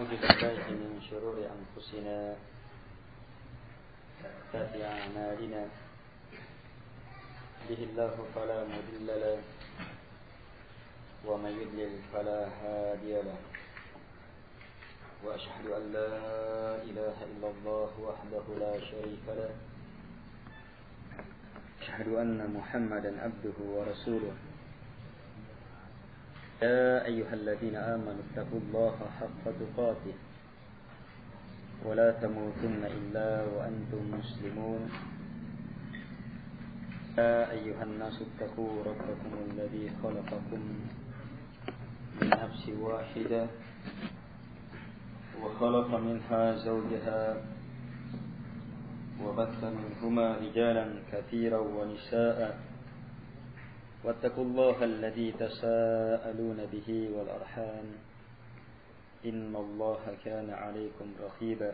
ونعوذ بالله من شرور أنفسنا وسيئات أعمالنا به الله فلا مضل له ومن يضلل فلا هادي له وأشهد أن لا إله إلا الله وحده لا شريك له أشهد أن محمدا عبده ورسوله يا أيها الذين آمنوا اتقوا الله حق تقاته ولا تموتن إلا وأنتم مسلمون يا أيها الناس اتقوا ربكم الذي خلقكم من نفس واحدة وخلق منها زوجها وبث منهما رجالا كثيرا ونساء واتقوا الله الذي تساءلون به والأرحام إن الله كان عليكم رقيبا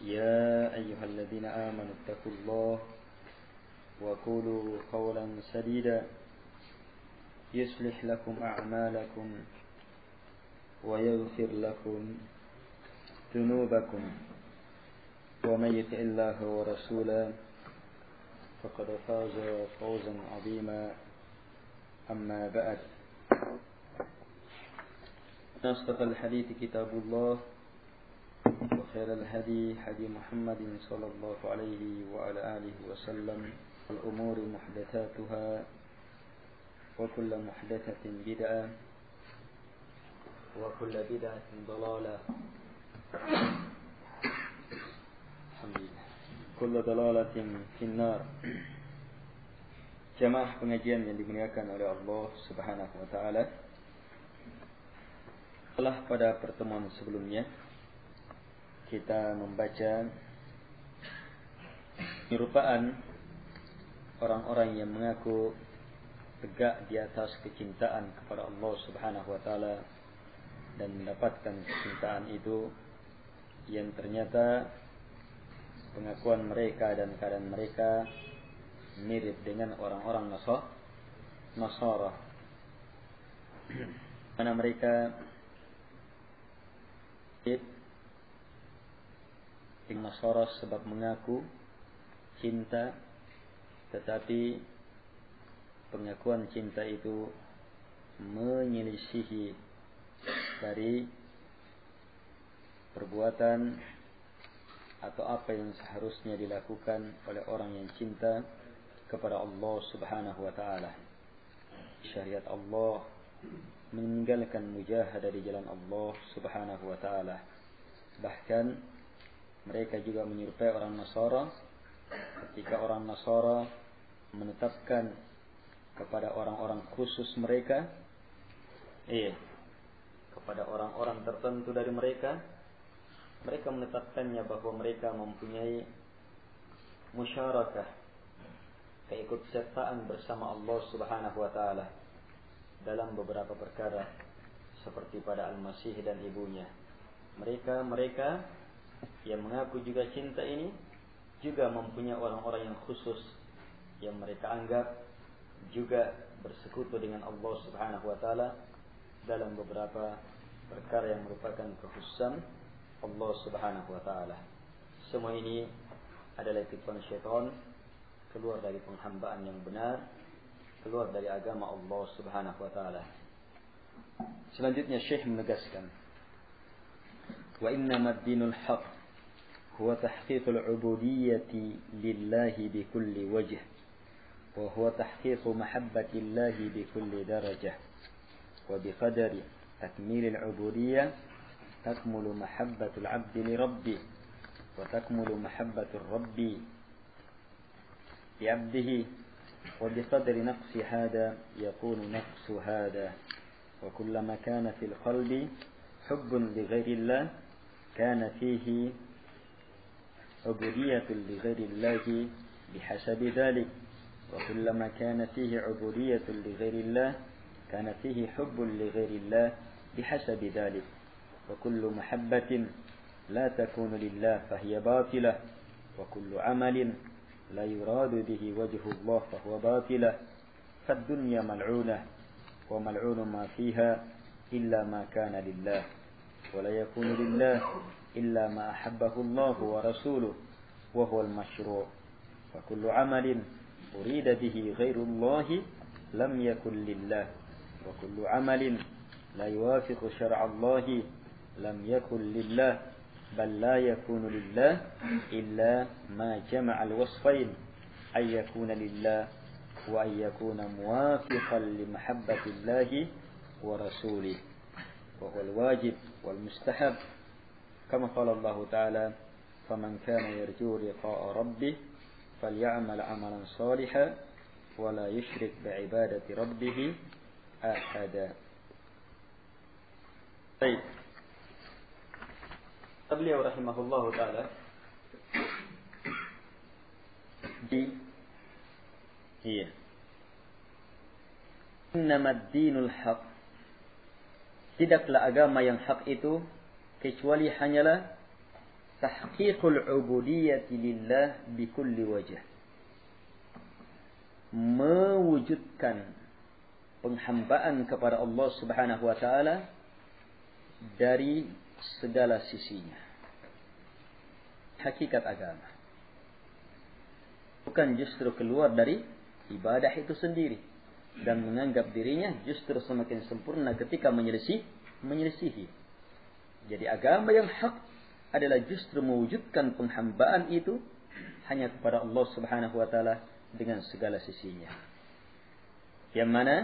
يا أيها الذين آمنوا اتقوا الله وقولوا قولا سديدا يصلح لكم أعمالكم ويغفر لكم ذنوبكم ومن يطع الله ورسوله فقد فاز فوزا عظيما أما بعد أصدق الحديث كتاب الله وخير الهدي هدي محمد صلى الله عليه وعلى آله وسلم الأمور محدثاتها وكل محدثة بدعة وكل بدعة ضلالة الحمد لله كل ضلالة في النار. Jamaah pengajian yang dimuliakan oleh Allah Subhanahu wa taala. Setelah pada pertemuan sebelumnya kita membaca penyerupaan orang-orang yang mengaku tegak di atas kecintaan kepada Allah Subhanahu wa taala dan mendapatkan kecintaan itu yang ternyata pengakuan mereka dan keadaan mereka mirip dengan orang-orang Nasara. Mana mereka Nasara sebab mengaku cinta, tetapi pengakuan cinta itu menyelisihi dari perbuatan atau apa yang seharusnya dilakukan oleh orang yang cinta kepada Allah Subhanahu wa taala. Syariat Allah, meninggalkan mujahadah di jalan Allah Subhanahu wa taala. Bahkan mereka juga menyerupai orang Nasara ketika orang Nasara menetapkan kepada orang-orang khusus mereka, kepada orang-orang tertentu dari mereka menetapkannya bahwa mereka mempunyai musyarakah, keikutsertaan bersama Allah Subhanahu wa taala dalam beberapa perkara seperti pada Al-Masih dan ibunya. Mereka yang mengaku juga cinta ini juga mempunyai orang-orang yang khusus yang mereka anggap juga bersekutu dengan Allah Subhanahu wa taala dalam beberapa perkara yang merupakan kekhususan Allah Subhanahu wa taala. Semua ini adalah tipuan syaitan, keluar dari penghambaan yang benar, keluar dari agama Allah Subhanahu wa taala. Selanjutnya Syekh menegaskan, wa innama ad-dinul haqq huwa tahqiqul ubudiyyati lillahi bi kulli wajh wa huwa tahqiqu mahabbati llahi bi kulli darajah wa bi qadari takmilil ubudiyyah تكمل محبة العبد لربه وتكمل محبة الرب لعبده وبقدر نقص هذا يكون نقص هذا وكلما كان في القلب حب لغير الله كان فيه عبودية لغير الله بحسب ذلك وكلما كان فيه عبودية لغير الله كان فيه حب لغير الله بحسب ذلك وكل محبة لا تكون لله فهي باطلة وكل عمل لا يراد به وجه الله فهو باطلة فالدنيا ملعونة وملعون ما فيها إلا ما كان لله ولا يكون لله إلا ما أحبه الله ورسوله وهو المشروع فكل عمل أريد به غير الله لم يكن لله وكل عمل لا يوافق شرع الله لم يكن لله بل لا يكون لله إلا ما جمع الوصفين أن يكون لله وأن يكون موافقا لمحبة الله ورسوله وهو الواجب والمستحب كما قال الله تعالى فمن كان يرجو لقاء ربه فليعمل عملا صالحا ولا يشرك بعبادة ربه أحدا. طيب. beliau rahimahullahu taala innamad dinul haq, tidaklah agama yang hak itu kecuali hanyalah tahqiqul ubudiyyati lillah bikulli wajh, mewujudkan penghambaan kepada Allah Subhanahu wa taala dari segala sisinya. Hakikat agama bukan justru keluar dari ibadah itu sendiri dan menganggap dirinya justru semakin sempurna ketika menyelisihi. Jadi agama yang hak adalah justru mewujudkan penghambaan itu hanya kepada Allah Subhanahu wa taala dengan segala sisinya. Yang mana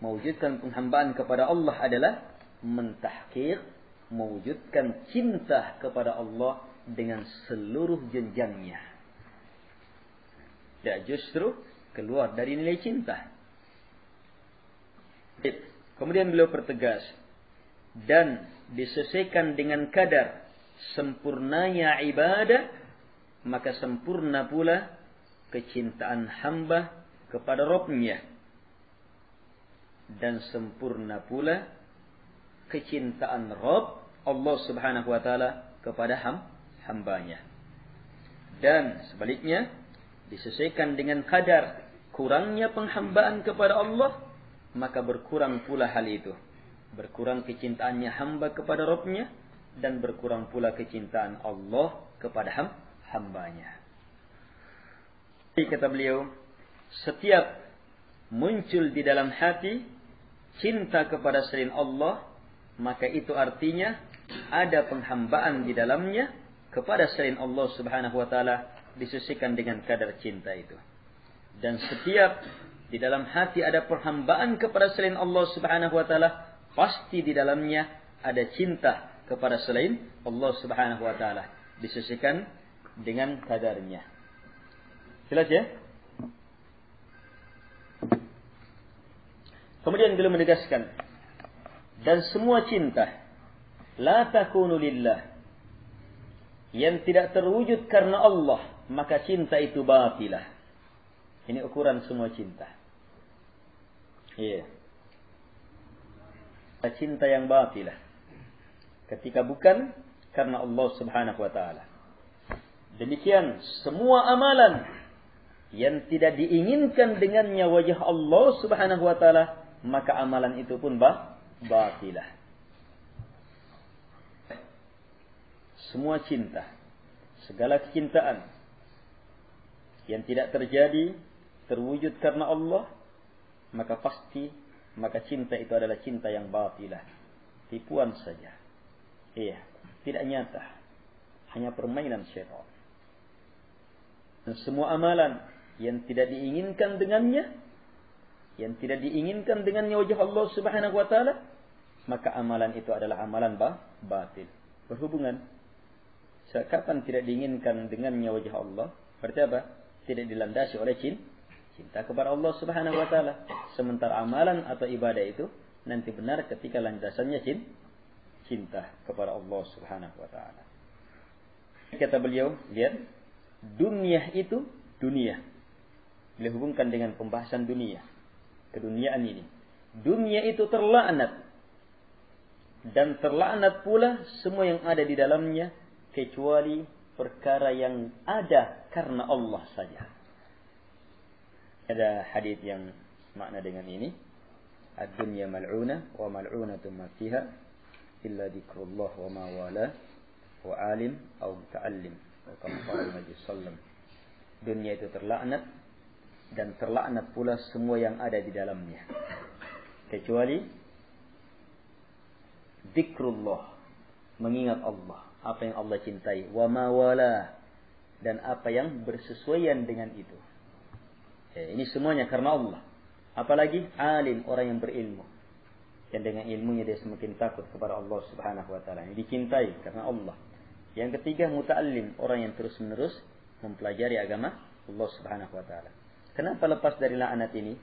mewujudkan penghambaan kepada Allah adalah mentahqiq, mewujudkan cinta kepada Allah dengan seluruh jenjangnya. Dan justru keluar dari nilai cinta. Kemudian beliau pertegas, dan disesuaikan dengan kadar sempurnanya ibadah, maka sempurna pula kecintaan hamba kepada Rabb-Nya. Dan sempurna pula kecintaan Rabb Allah Subhanahu wa taala kepada hambanya. Dan sebaliknya disesuaikan dengan kadar kurangnya penghambaan kepada Allah, maka berkurang pula hal itu. Berkurang kecintaannya hamba kepada Rabb-Nya dan berkurang pula kecintaan Allah kepada hambanya. Kata beliau, setiap muncul di dalam hati cinta kepada selain Allah, maka itu artinya ada penghambaan di dalamnya kepada selain Allah Subhanahu wa taala, disesuaikan dengan kadar cinta itu. Dan setiap di dalam hati ada perhambaan kepada selain Allah Subhanahu wa taala, pasti di dalamnya ada cinta kepada selain Allah Subhanahu wa taala, disesuaikan dengan kadarnya. Jelas ya? Kemudian beliau menegaskan, dan semua cinta la takunu lillah, yang tidak terwujud karena Allah, maka cinta itu batilah. Ini ukuran semua cinta. Iya. Cinta yang batilah ketika bukan karena Allah Subhanahu wa taala. Demikian semua amalan yang tidak diinginkan dengannya wajah Allah Subhanahu wa taala, maka amalan itu pun batilah. Semua cinta, segala kecintaan yang tidak terwujud karena Allah, maka cinta itu adalah cinta yang batilah, tipuan saja. Iya, tidak nyata, hanya permainan syaitan. Dan semua amalan yang tidak diinginkan dengannya, yang tidak diinginkan dengannya wajah Allah Subhanahu wa taala, maka amalan itu adalah amalan batil. Berhubungan. Kapan tidak diinginkan dengannya wajah Allah? Berarti apa? Tidak dilandasi oleh cinta kepada Allah Subhanahu wa taala. Sementara amalan atau ibadah itu nanti benar ketika landasannya cinta kepada Allah Subhanahu wa taala. Kata beliau, lihat, dunia itu dunia. Beliau hubungkan dengan pembahasan dunia, keduniaan ini. Dunia itu terlaknat, dan terlaknat pula semua yang ada di dalamnya kecuali perkara yang ada karena Allah saja. Ada hadis yang makna dengan ini, ad-dunya mal'una wa mal'unatun ma fiha illa dzikrullah wa ma wala wa alim aw muta'allim. Kama qala Nabi sallam. Dunia itu terlaknat dan terlaknat pula semua yang ada di dalamnya. Kecuali dzikrullah, mengingat Allah, apa yang Allah cintai, wa ma wala, dan apa yang bersesuaian dengan itu. Ini semuanya karena Allah. Apalagi alim, orang yang berilmu. Yang dengan ilmunya dia semakin takut kepada Allah Subhanahu wa taala. Yang dicintai karena Allah. Yang ketiga muta'allim, orang yang terus-menerus mempelajari agama Allah Subhanahu wa taala. Kenapa lepas dari laknat ini?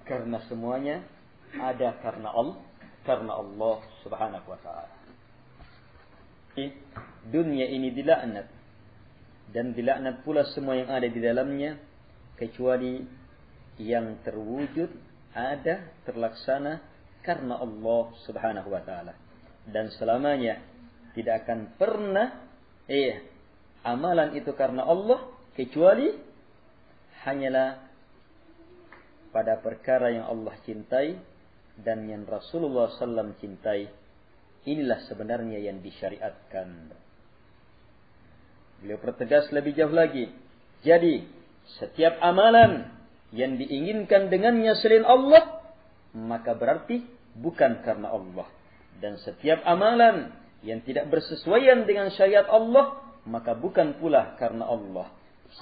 Karena semuanya ada karena Allah Subhanahu wa taala. Dunia ini dilaknat dan dilaknat pula semua yang ada di dalamnya kecuali yang terwujud, ada, terlaksana karena Allah Subhanahu wa taala. Dan selamanya tidak akan pernah amalan itu karena Allah kecuali hanyalah pada perkara yang Allah cintai dan yang Rasulullah SAW cintai. Inilah sebenarnya yang disyariatkan. Beliau pertegas lebih jauh lagi. Jadi setiap amalan yang diinginkan dengannya selain Allah, maka berarti bukan karena Allah. Dan setiap amalan yang tidak bersesuaian dengan syariat Allah, maka bukan pula karena Allah.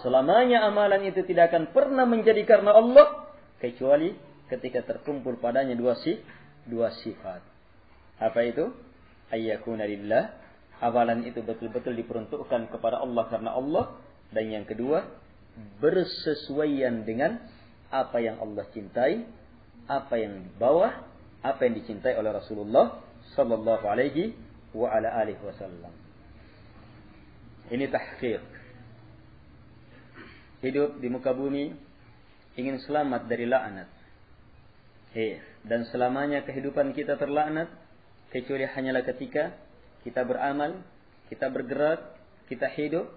Selamanya amalan itu tidak akan pernah menjadi karena Allah, kecuali ketika terkumpul padanya dua sifat. Apa itu? Ayyakuna lillah, amalan itu betul-betul diperuntukkan kepada Allah karena Allah. Dan yang kedua, bersesuaian dengan apa yang Allah cintai, apa yang di bawah, apa yang dicintai oleh Rasulullah sallallahu alaihi wa ala alihi wasallam. Ini tahqiq. Hidup di muka bumi ingin selamat dari laknat. Dan selamanya kehidupan kita terlaknat kecuali hanyalah ketika kita beramal, kita bergerak, kita hidup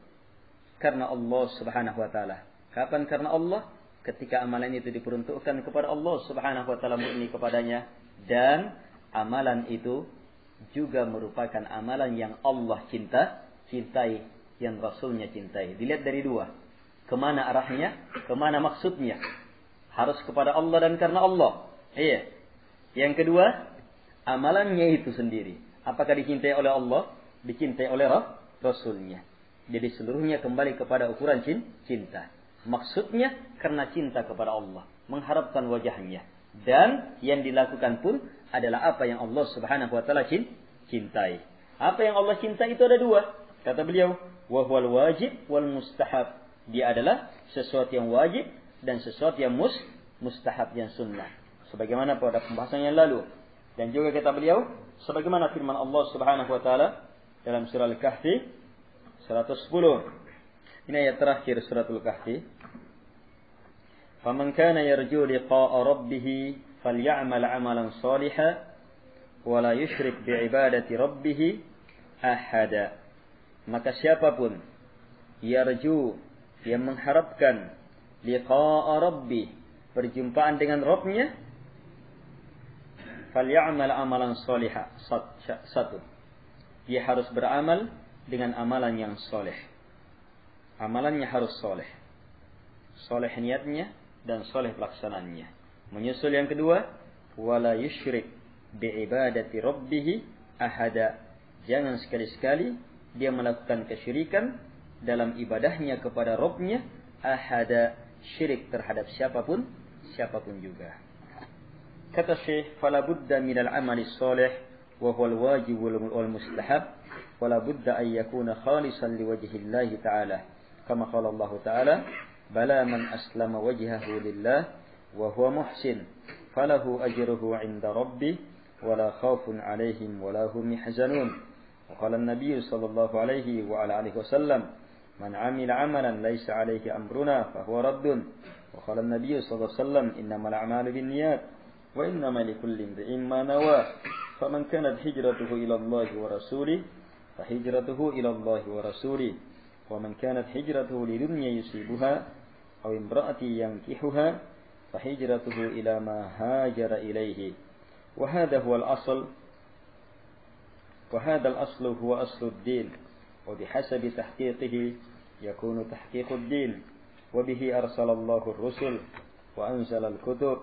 karena Allah Subhanahu wa taala. Kapan karena Allah? Ketika amalan itu diperuntukkan kepada Allah Subhanahu wa taala, murni kepadanya, dan amalan itu juga merupakan amalan yang Allah cintai, yang Rasulnya cintai. Dilihat dari dua. Kemana arahnya? Kemana maksudnya? Harus kepada Allah dan karena Allah. Iya. Yang kedua, amalannya itu sendiri. Apakah dicintai oleh Allah? Dicintai oleh Rasulnya. Jadi seluruhnya kembali kepada ukuran cinta. Maksudnya karena cinta kepada Allah, mengharapkan wajahnya. Dan yang dilakukan pun adalah apa yang Allah Subhanahu wa taala cintai. Apa yang Allah cintai itu ada dua. Kata beliau, wa huwal wajib wal mustahab. Dia adalah sesuatu yang wajib dan sesuatu yang mustahab, yang sunnah. Sebagaimana pada pembahasan yang lalu. Dan juga kata beliau, sebagaimana firman Allah Subhanahu wa taala dalam surah Al-Kahfi 110. Ini ayat terakhir suratul Kahfi. Faman kana yarju liqa'a rabbih falyamal 'amalan shalihan wa la yusyrik bi'ibadati rabbih ahada. Maka siapapun yarju, yang mengharapkan liqa'a rabbih, perjumpaan dengan Rabbnya, falyamal 'amalan shalihan. Satu, dia harus beramal dengan amalan yang soleh. Amalannya harus soleh. Soleh niatnya dan soleh pelaksanaannya. Menyusul yang kedua, wala yusyrik bi'ibadati rabbih ahada. Jangan sekali-sekali dia melakukan kesyirikan dalam ibadahnya kepada Rabbnya, ahada, syirik terhadap siapapun juga. Kata Syekh, fala budda minal amali sholih wa huwal wajib wal mustahab, wala budda an yakuna khalisan liwajhillahi ta'ala. Kama qala Allah Ta'ala, bala man aslama wajhahu lillah wa huwa muhsin falahu ajruhu 'inda rabbih wala khaufun 'alaihim wala hum yahzanun. Wa qala an-nabiy sallallahu alaihi wa ala alihi wasallam, man 'amila 'amalan laysa 'alaihi amruna fa huwa raddun. Wa qala an-nabiy sallallahu alaihi wasallam, innamal a'malu binniyat wa innamal likulli imrin ma nawa. Faman kanat hijratuhu ila Allah wa rasulih fa hijratuhu ila Allah wa rasulih. ومن كانت هجرته لدنيا يصيبها أو امرأة ينكحها فهجرته إلى ما هاجر إليه. وهذا هو الأصل وهذا الأصل هو أصل الدين وبحسب تحقيقه يكون تحقيق الدين وبه أرسل الله الرسل وأنزل الكتب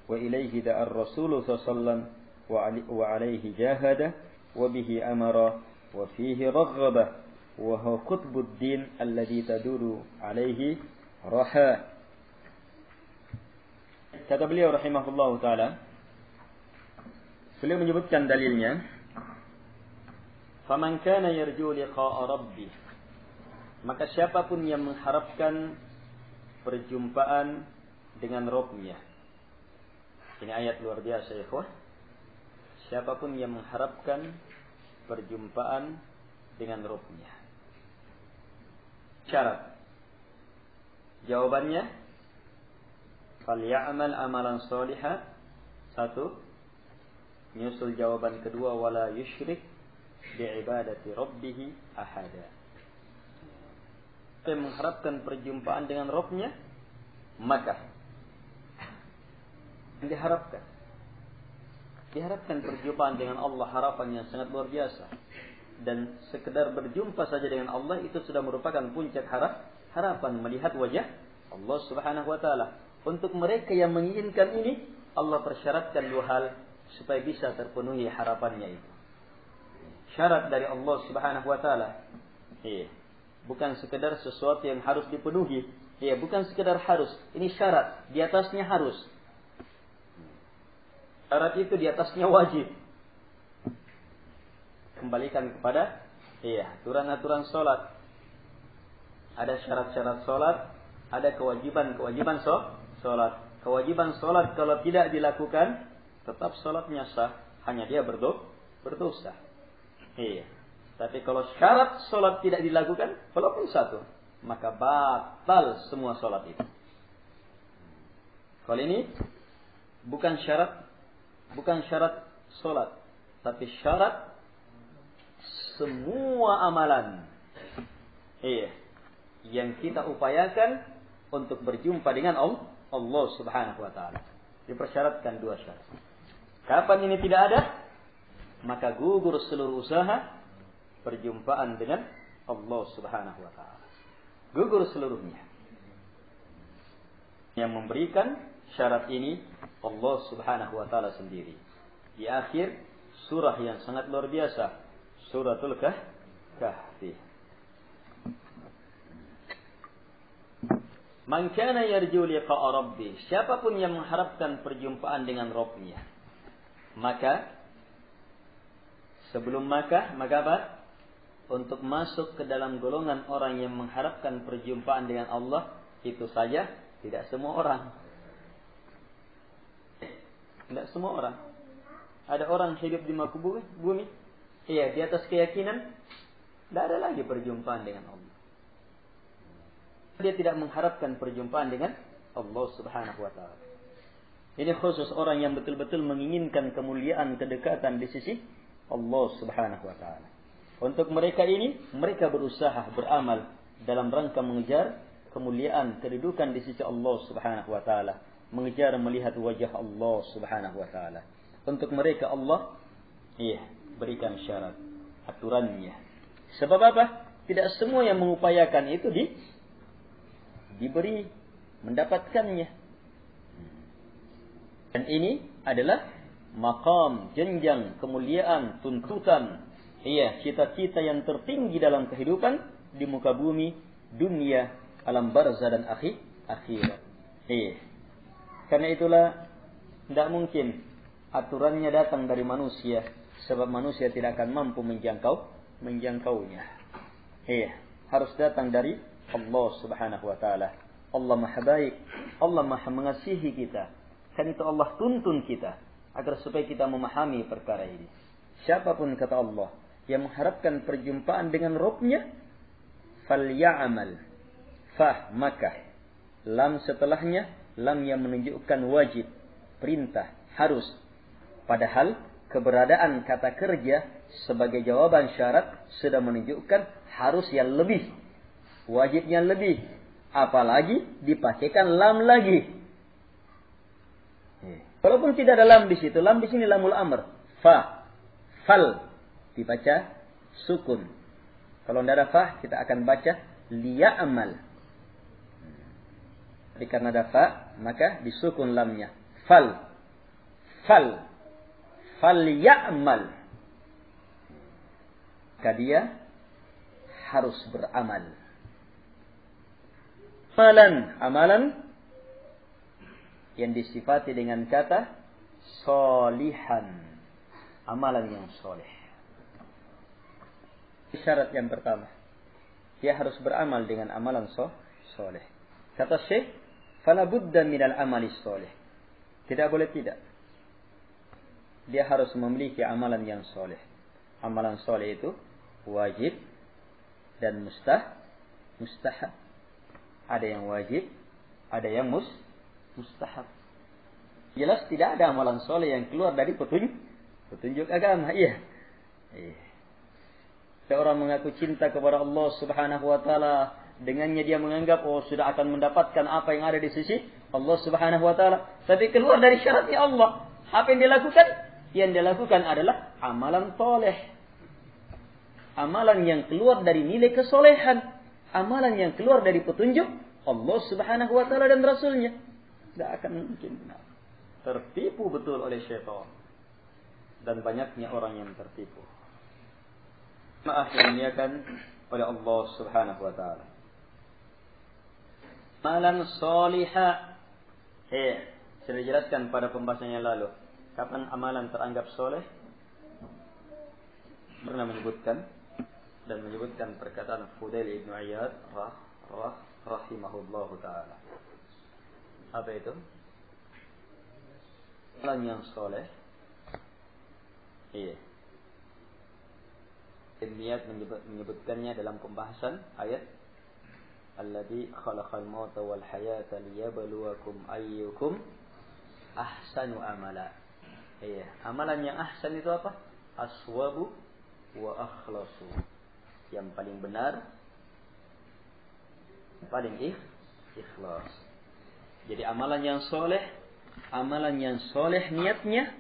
وإليه دعا الرسول صلى الله عليه وسلم وعليه جاهد وبه أمر وفيه رغب وهو قطب الدين الذي تدور عليه رحى. Kata beliau rahimahullah ta'ala, beliau menyebutkan dalilnya, faman kana yarju liqa'a rabbih, maka siapapun yang mengharapkan perjumpaan dengan Rabb-Nya. Ini ayat luar biasa ya ikhwah. Siapapun yang mengharapkan perjumpaan dengan Rabb-Nya. Syarat. Jawabannya, falya'mal amalan shalihan. 1. Menyusul jawaban kedua, wala yusyrik bi'ibadati rabbih ahada. Yang mengharapkan perjumpaan dengan Rabb-Nya, maka diharapkan perjumpaan dengan Allah, harapan yang sangat luar biasa. Dan sekedar berjumpa saja dengan Allah itu sudah merupakan puncak harapan melihat wajah Allah Subhanahu wa taala. Untuk mereka yang menginginkan ini, Allah persyaratkan 2 hal supaya bisa terpenuhi harapannya itu. Syarat dari Allah Subhanahu wa taala. Bukan sekedar sesuatu yang harus dipenuhi. Bukan sekedar harus. Ini syarat, di atasnya harus. Syarat itu di atasnya wajib. Kembalikan kepada aturan-aturan salat. Ada syarat-syarat salat, ada kewajiban salat. Kewajiban salat kalau tidak dilakukan, tetap salatnya sah, hanya dia berdosa. Tapi kalau syarat salat tidak dilakukan, walaupun 1, maka batal semua salat itu. Kalau ini bukan syarat salat, tapi syarat semua amalan yang kita upayakan untuk berjumpa dengan Allah Subhanahu wa taala. Dipersyaratkan 2 syarat. Kapan ini tidak ada, maka gugur seluruh usaha perjumpaan dengan Allah Subhanahu wa taala. Gugur seluruhnya. Yang memberikan syarat ini Allah Subhanahu wa taala sendiri. Di akhir surah yang sangat luar biasa, Suratul Kahfi. Man kana yarju liqa'a rabbih, siapapun yang mengharapkan perjumpaan dengan Rabb-Nya, maka apa? Untuk masuk ke dalam golongan orang yang mengharapkan perjumpaan dengan Allah, itu saja tidak semua orang. Tidak semua orang. Ada orang hidup di muka bumi, di atas keyakinan, tidak ada lagi perjumpaan dengan Allah. Dia tidak mengharapkan perjumpaan dengan Allah Subhanahu wa taala. Ini khusus orang yang betul-betul menginginkan kemuliaan, kedekatan di sisi Allah Subhanahu wa taala. Untuk mereka ini, mereka berusaha beramal dalam rangka mengejar kemuliaan, kedudukan di sisi Allah Subhanahu wa taala, mengejar melihat wajah Allah Subhanahu wa taala. Untuk mereka Allah berikan syarat, aturannya. Sebab apa? Tidak semua yang mengupayakan itu diberi, mendapatkannya. Dan ini adalah maqam, jenjang, kemuliaan, tuntutan, cita-cita yang tertinggi dalam kehidupan di muka bumi, dunia, alam barzah dan akhirat. Karena itulah tidak mungkin aturannya datang dari manusia, sebab manusia tidak akan mampu menjangkaunya. Harus datang dari Allah Subhanahu wa taala. Allah Maha baik, Allah Maha mengasihi kita. Kan itu Allah tuntun kita agar supaya kita memahami perkara ini. Siapapun kata Allah yang mengharapkan perjumpaan dengan Rabb-Nya, falya'mal, maka lam setelahnya, lam yang menunjukkan wajib, perintah, harus. Padahal keberadaan kata kerja sebagai jawaban syarat sudah menunjukkan harus yang lebih, wajibnya lebih, apalagi dipakaikan lam lagi. Walaupun tidak ada lam di situ, lam di sini lamul amr, fal. dibaca sukun. Kalau tidak ada fa, kita akan baca liya'mal. Jadi karena ada fa, maka disukun lamnya. Fal ya'mal. Maka dia harus beramal. Amalan yang disifati dengan kata solihan. Amalan yang soleh. Syarat yang pertama, dia harus beramal dengan amalan soleh. Kata Syekh, fala budda minal amali soleh. Tidak boleh tidak. Dia harus memiliki amalan yang soleh. Amalan soleh itu wajib dan mustahab. Ada yang wajib, ada yang mustahab. Jelas tidak ada amalan soleh yang keluar dari petunjuk agama. Iya. Seorang mengaku cinta kepada Allah Subhanahu wa taala, dengannya dia menganggap sudah akan mendapatkan apa yang ada di sisi Allah Subhanahu wa taala, tapi keluar dari syaratnya Allah. Apa yang dia lakukan? Yang dia lakukan adalah amalan soleh. Amalan yang keluar dari nilai kesolehan. Amalan yang keluar dari petunjuk Allah Subhanahu wa taala dan Rasulnya. Tidak akan mungkin benar. Tertipu betul oleh syaitan. Dan banyaknya orang yang tertipu. Maaf yang dimuliakan oleh Allah Subhanahu wa taala. Amalan solihah. Sudah dijelaskan pada pembahasan yang lalu. Kapan amalan teranggap soleh? Pernah menyebutkan perkataan Fudail ibn Iyad rahimahullahu ta'ala. Apa itu? Amalan yang soleh. Iya. Ibn Iyad menyebutkannya dalam pembahasan ayat Alladzi khalaqal mauta wal hayata liyabluwakum ayyukum ahsanu amala. Iya, amalan yang ahsan itu apa? Aswabu wa akhlasu. Yang paling benar, paling ikhlas. Jadi amalan yang soleh niatnya,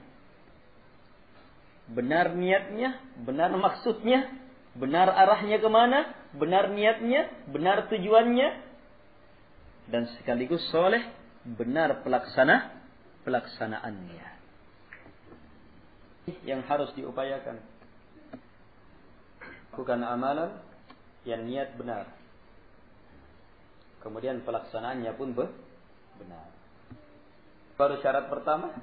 benar niatnya, benar maksudnya, benar arahnya kemana, benar niatnya, benar tujuannya, dan sekaligus soleh, benar pelaksanaannya. Yang harus diupayakan. Lakukan amalan yang niat benar. Kemudian pelaksanaannya pun benar. Baru syarat pertama.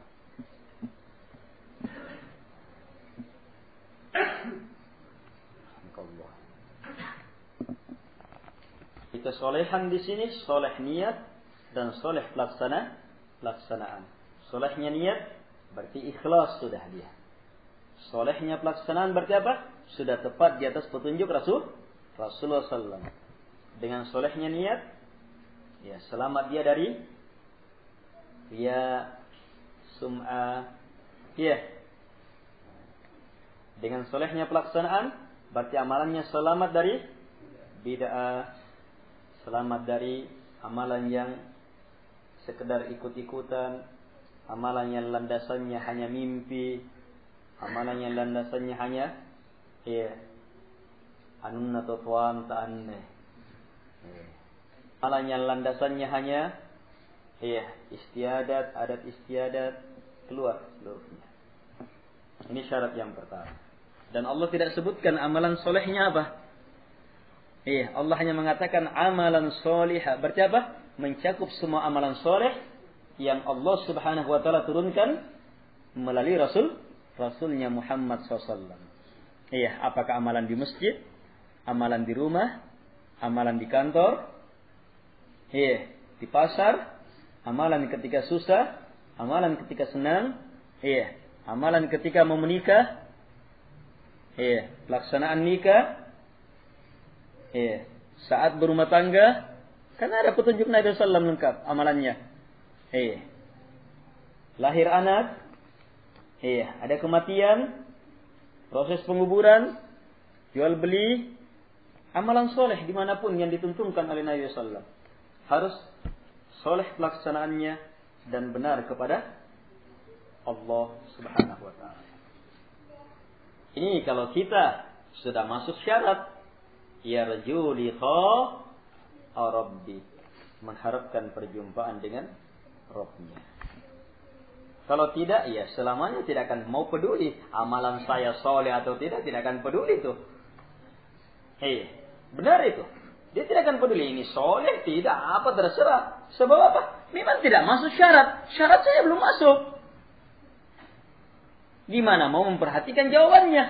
Kesolehan di sini soleh niat dan soleh pelaksanaan. Solehnya niat berarti ikhlas sudah dia. Solehnya pelaksanaan berarti apa? Sudah tepat di atas petunjuk Rasulullah SAW. Dengan solehnya niat, ya selamat dia dari sum'ah. Ya. Dengan solehnya pelaksanaan, berarti amalannya selamat dari bid'ah, selamat dari amalan yang sekedar ikut-ikutan, amalan yang landasannya hanya mimpi, amalan yang landasannya hanya anunna tuan ta'anne. Amalan yang landasannya hanya istiadat, adat istiadat, keluar seluruhnya. Ini syarat yang pertama. Dan Allah tidak sebutkan amalan solehnya apa. Allah hanya mengatakan amalan solihah. Berarti apa? Mencakup semua amalan soleh yang Allah Subhanahu wa taala turunkan melalui Rasulnya Muhammad SAW. Apakah amalan di masjid, amalan di rumah, amalan di kantor, di pasar, amalan ketika susah, amalan ketika senang, amalan ketika mau menikah, pelaksanaan nikah, saat berumah tangga, karena ada petunjuk Nabi SAW lengkap amalannya. Lahir anak, ada kematian, proses penguburan, jual beli, amalan soleh dimanapun yang dituntunkan oleh Nabi SAW. Harus soleh pelaksanaannya dan benar kepada Allah Subhanahu wa ta'ala. Ini kalau kita sudah masuk syarat, yarju liqa rabbi, mengharapkan perjumpaan dengan Rabbnya. Kalau tidak, ya selamanya tidak akan mau peduli amalan saya soleh atau tidak akan peduli itu. Benar itu. Dia tidak akan peduli ini soleh tidak apa terserah. Sebab apa? Memang tidak masuk syarat. Syarat saya belum masuk. Gimana mau memperhatikan jawabannya?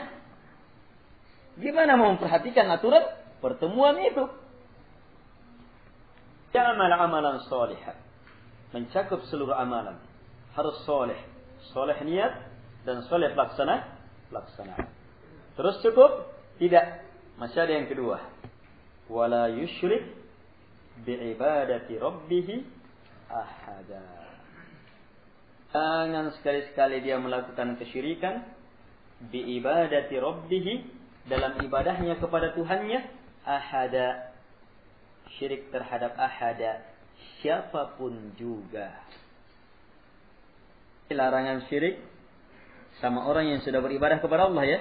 Gimana mau memperhatikan aturan pertemuan itu? Amal amalan solihah, mencakup seluruh amalan, harus soleh, soleh niat dan soleh pelaksanaan. Terus cukup? Tidak, masih ada yang kedua. Wala yusyrik bi'ibadati rabbih ahada. Jangan sekali-sekali dia melakukan kesyirikan bi'ibadati rabbih, dalam ibadahnya kepada Tuhannya, ahada, syirik terhadap ahada, siapapun juga. Larangan syirik sama orang yang sudah beribadah kepada Allah ya.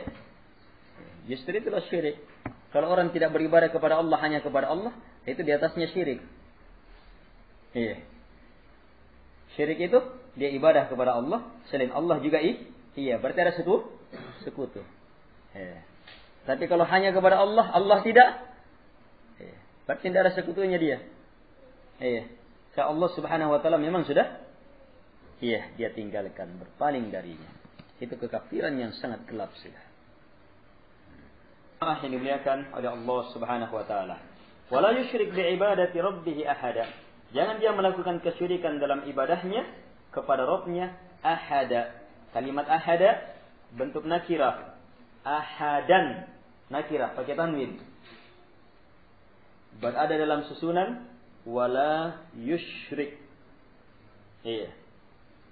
Justru itulah syirik. Kalau orang tidak beribadah kepada Allah, hanya kepada Allah, itu di atasnya syirik. Syirik itu dia ibadah kepada Allah, selain Allah juga berarti ada sekutu. Tapi kalau hanya kepada Allah, Allah tidak, berarti tidak ada sekutunya dia. Kalau Allah Subhanahu wa taala memang sudah dia tinggalkan, berpaling darinya. Itu kekafiran yang sangat gelap sudah. Yang dimuliakan oleh Allah Subhanahu wa taala. Wala yusyrik bi ibadati rabbih ahada. Jangan dia melakukan kesyirikan dalam ibadahnya kepada Rabbnya ahada. Kalimat ahada bentuk nakirah. Ahadan, nakirah pakai tanwin. Berada dalam susunan wala yusyrik.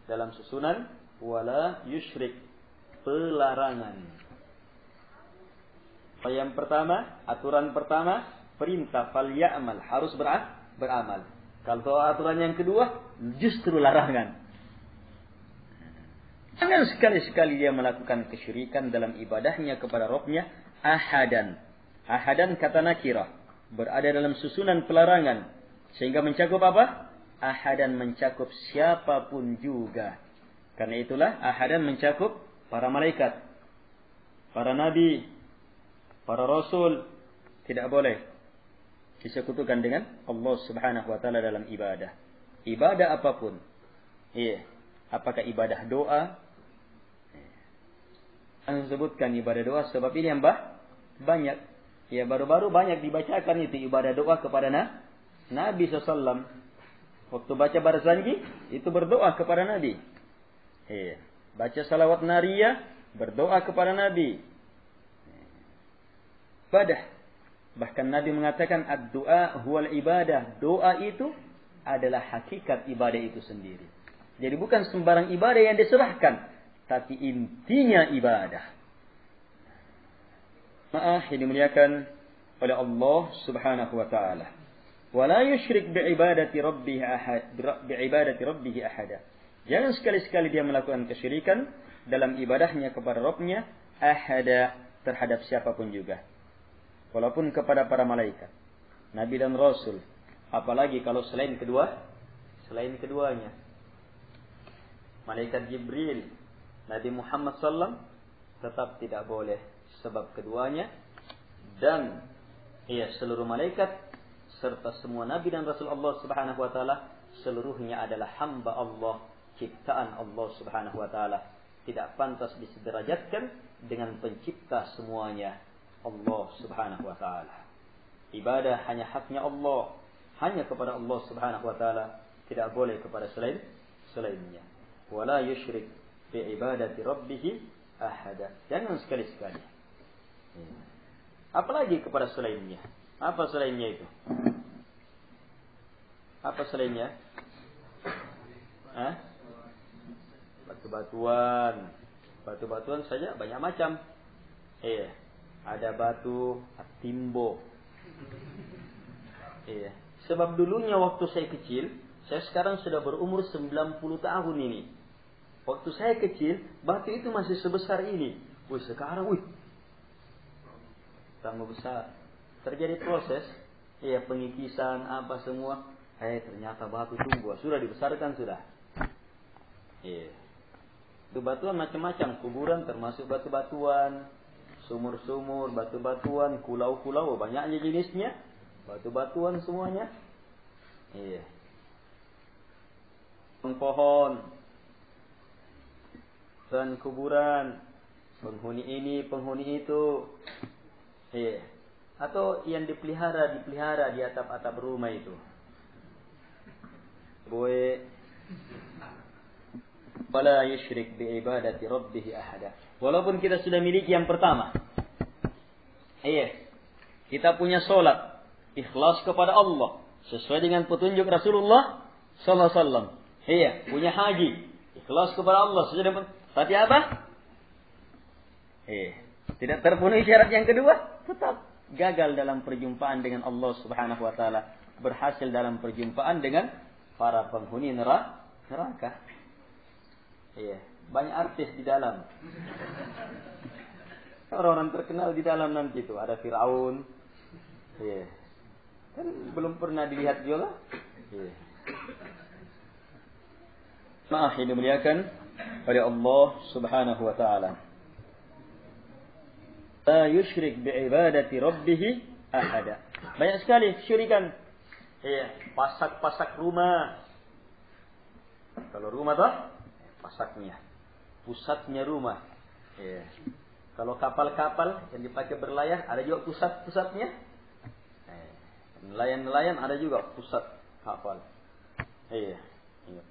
Dalam susunan wala yusyrik, pelarangan. Yang pertama, aturan pertama, perintah fal ya'mal, harus beramal. Kalau aturan yang kedua, justru larangan. Jangan sekali-sekali dia melakukan kesyirikan dalam ibadahnya kepada Rabbnya ahadan. Ahadan kata nakirah, berada dalam susunan pelarangan. Sehingga mencakup apa? Ahadan mencakup siapapun juga. Karena itulah ahadan mencakup para malaikat, para nabi, para rasul. Tidak boleh disekutukan dengan Allah Subhanahu wa taala dalam ibadah. Ibadah apapun. Apakah ibadah doa? Saya sebutkan ibadah doa sebab ini yang banyak. Baru-baru banyak dibacakan itu ibadah doa kepada Nabi SAW. Waktu baca barzanji, itu berdoa kepada Nabi. Baca salawat nariyah, berdoa kepada Nabi. Ibadah. Bahkan Nabi mengatakan ad-du'a huwal ibadah. Doa itu adalah hakikat ibadah itu sendiri. Jadi bukan sembarang ibadah yang diserahkan, tapi intinya ibadah. Maaf yang dimuliakan oleh Allah Subhanahu wa taala. Wala yusyrik bi'ibadati rabbih ahada. Jangan sekali-sekali dia melakukan kesyirikan dalam ibadahnya kepada Rabbnya ahada, terhadap siapapun juga. Walaupun kepada para malaikat, nabi dan rasul, apalagi kalau selain keduanya. Malaikat Jibril, Nabi Muhammad SAW tetap tidak boleh, sebab keduanya dan seluruh malaikat serta semua nabi dan rasul Allah Subhanahu wa taala seluruhnya adalah hamba Allah, ciptaan Allah Subhanahu wa taala. Tidak pantas disederajatkan dengan pencipta semuanya, Allah Subhanahu wa taala. Ibadah hanya haknya Allah, hanya kepada Allah Subhanahu wa taala, tidak boleh kepada selainnya. Wala yusyrik bi ibadati rabbih ahada. Jangan sekali-sekali. Apalagi kepada selainnya. Apa selainnya itu? Apa selainnya? Batu-batuan. Batu-batuan saja banyak macam. Ada batu timbo. Sebab dulunya waktu saya kecil, saya sekarang sudah berumur 90 tahun ini. Waktu saya kecil, batu itu masih sebesar ini. Wih, sekarang, tambah besar. Terjadi proses, pengikisan, apa semua. Ternyata batu tumbuh, sudah dibesarkan sudah. Itu batuan macam-macam, kuburan termasuk batu-batuan, sumur-sumur, batu-batuan, kulau-kulau, banyaknya jenisnya. Batu-batuan semuanya. Pohon dan kuburan, penghuni ini, penghuni itu. Atau yang dipelihara di atap-atap rumah itu. Wala yusyrik bi ibadati rabbih ahada. Walaupun kita sudah miliki yang pertama. Kita punya salat ikhlas kepada Allah sesuai dengan petunjuk Rasulullah sallallahu alaihi wasallam. Punya haji ikhlas kepada Allah sesuai dengan tapi apa? Tidak terpenuhi syarat yang kedua, tetap gagal dalam perjumpaan dengan Allah Subhanahu wa taala, berhasil dalam perjumpaan dengan para penghuni neraka. Banyak artis di dalam. Orang-orang terkenal di dalam nanti itu, ada Firaun. Kan belum pernah dilihat juga. Maaf yang dimuliakan oleh Allah Subhanahu wa taala. La yusyrik bi'ibadati rabbih ahada. Banyak sekali syirikan. Pasak-pasak rumah. Kalau rumah tuh pasaknya, pusatnya rumah. Kalau kapal-kapal yang dipakai berlayar ada juga pusat-pusatnya. Nelayan-nelayan ada juga pusat kapal.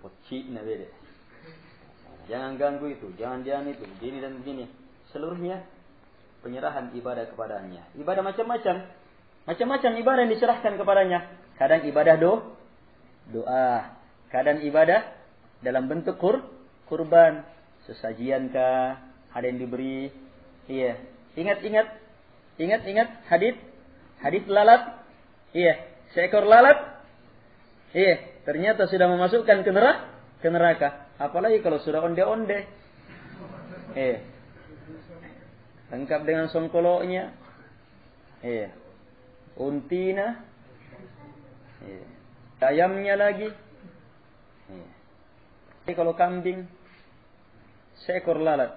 Pocik na beda. Jangan ganggu itu, jangan itu, begini dan begini. Seluruhnya penyerahan ibadah kepadanya. Ibadah macam-macam. Macam-macam ibadah yang diserahkan kepadanya. Kadang ibadah doa. Kadang ibadah dalam bentuk kurban. Sesajian kah? Ada yang diberi. Ingat hadis lalat. Seekor lalat. Ternyata sudah memasukkan ke neraka. Apalagi kalau sudah onde-onde. Lengkap dengan songkoloknya. Untina. Ayamnya lagi. Kalau kambing, seekor lalat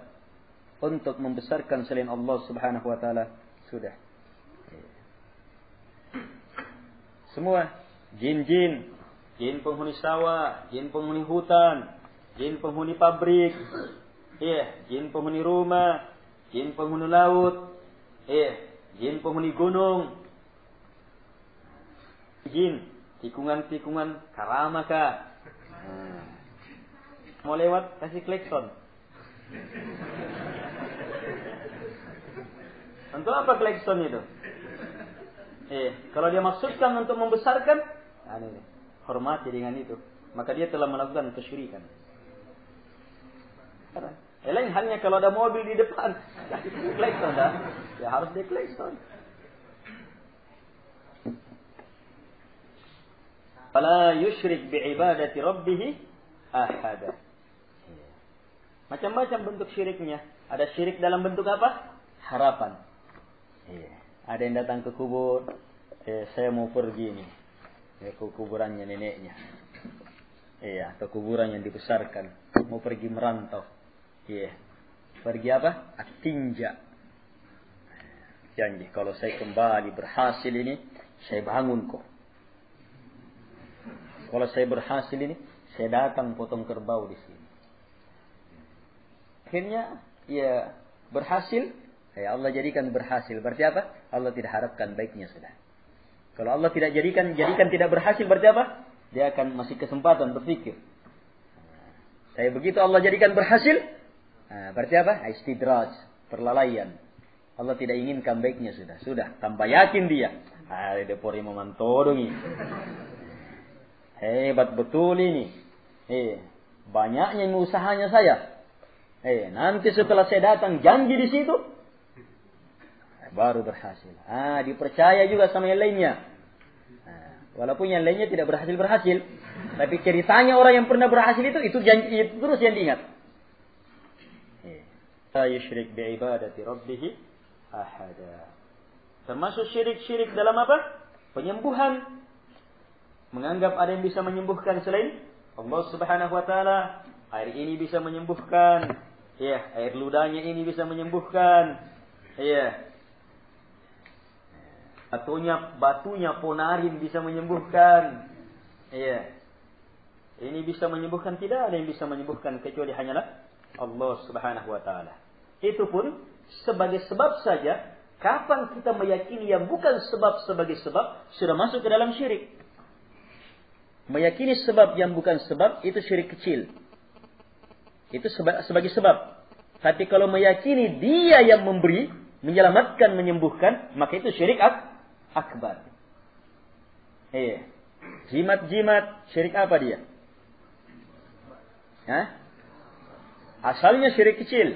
untuk membesarkan selain Allah Subhanahu wa taala sudah. Semua jin penghuni sawah, jin penghuni hutan, jin penghuni pabrik, jin penghuni rumah, jin penghuni laut, jin penghuni gunung, jin tikungan karamaka. Mau lewat kasih klakson. Untuk apa klakson itu? Kalau dia maksudkan untuk membesarkan, hormati dengan itu, maka dia telah melakukan kesyirikan. Lain halnya kalau ada mobil di depan, klakson dah, ya harus di klakson. Fala yusyrik bi'ibadati rabbih ahada. Macam-macam bentuk syiriknya. Ada syirik dalam bentuk apa? Harapan. Ada yang datang ke kubur, saya mau pergi nih, ke kuburannya neneknya, atau kuburan yang dibesarkan, mau pergi merantau, pergi apa? Atinja. Janji kalau saya kembali berhasil ini, saya bangun kok. Kalau saya berhasil ini, saya datang potong kerbau di sini. Akhirnya, berhasil. Allah jadikan berhasil. Berarti apa? Allah tidak harapkan baiknya sudah. Kalau Allah tidak jadikan tidak berhasil, berarti apa? Dia akan masih kesempatan berpikir. Saya begitu Allah jadikan berhasil, berarti apa? Istidraj, perlalaian. Allah tidak inginkan baiknya sudah. Sudah, tambah yakin dia. Ada pori memantodong ini. Hebat betul ini. Banyaknya usahanya saya. Nanti setelah saya datang janji di situ, baru berhasil. Dipercaya juga sama yang lainnya. Walaupun yang lainnya tidak berhasil, tapi ceritanya orang yang pernah berhasil itu janji itu terus yang diingat. La yusyrik bi'ibadati rabbih ahada. Termasuk syirik-syirik dalam apa? Penyembuhan. Menganggap ada yang bisa menyembuhkan selain Allah Subhanahu wa taala. Air ini bisa menyembuhkan. Ya, air ludahnya ini bisa menyembuhkan. Ya. Batunya ponarin bisa menyembuhkan. Ya. Ini bisa menyembuhkan, tidak ada yang bisa menyembuhkan kecuali hanyalah Allah Subhanahu wa taala. Itu pun sebagai sebab saja. Kapan kita meyakini yang bukan sebab sebagai sebab, sudah masuk ke dalam syirik. Meyakini sebab yang bukan sebab, itu syirik kecil. Itu sebagai sebab. Tapi kalau meyakini dia yang memberi, menyelamatkan, menyembuhkan, maka itu syirik akbar. Jimat-jimat, syirik apa dia? Hah? Asalnya syirik kecil.